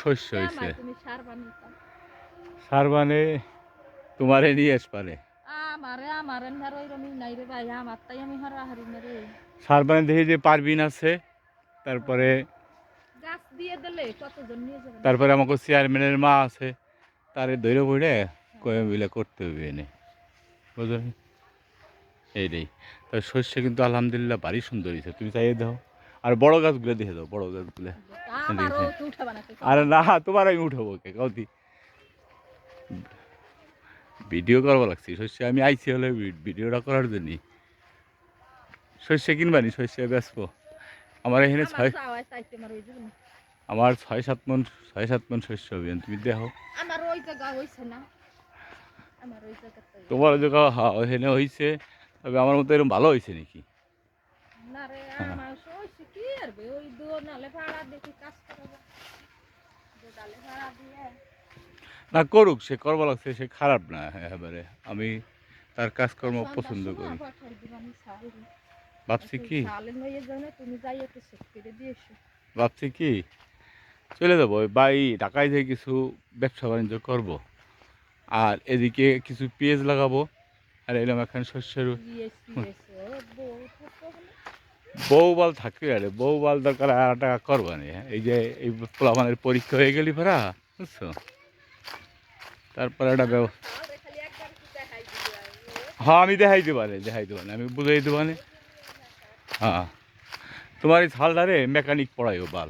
শস্য হয়েছে। তুমি সার বানিয়ে সার মানে তোমারে নিয়ে আসপারে আমারে আর ওইরকমই নাই রে ভাই, আমার তাই আমি হারাহারি না রে। সার মানে দেখি যে পারবিন আছে, তারপরে গাছ দিয়ে দিলে কতজন নিয়ে যাবে। তারপরে আমাকে চেয়ারম্যানের মা আছে, তারে ধৈর্য পড়ে কয়ে মিলে করতে হবে এনে, বুঝলেন? এইটাই। তো শস্য কিন্তু আলহামদুলিল্লাহ ভারী সুন্দর হয়েছে, তুমি চাইয়ে দাও। আর বড় গাছগুলো দেখে দাও, বড় গাছগুলো। আরে না, তোমার আমি উঠাবো কে কৌতি ভিডিও করবো লাগছি শস্য, আমি আইছি হলে ভিডিওটা করার জন্যই। শস্য কিনবানি, শস্য বেচবো। আমার এখানে আমার 6-7 মন শস্য হবে, তুমি দেখো। আমার ওই জায়গা হইছে না, আমার ওই জায়গাতে তোমার জায়গা এখানে হয়েছে, তবে আমার মতো এরকম ভালো হয়েছে নাকি? না রে, আমার হইছে কি আর ওই দো নালে ভাড়া দেখি কাজ করব, দোদালে ভাড়া দিয়ে না করুক, সে করবো লাগছে, সে খারাপ না একেবারে। আমি তার কাজকর্ম পছন্দ করি। ভাবছি কি ভাবছি কি চলে যাবো বাই ঢাকায় যে কিছু ব্যবসা বাণিজ্য করবো, আর এদিকে কিছু পেঁয়াজ লাগাবো, আর এরকম এখন শস্যের বউ বাল থাকবে। আরে বউ বাল দরকার আর টাকা করবো না, এই যে এই পোলাপানের পরীক্ষা হয়ে গেলি ভরা, বুঝছো? তারপরে একটা হ্যাঁ আমি দেখাই দেবানে, আমি বুঝাই দেবানে। হ্যাঁ তোমার এই ছালটারে মেকানিক পড়াইও বাল।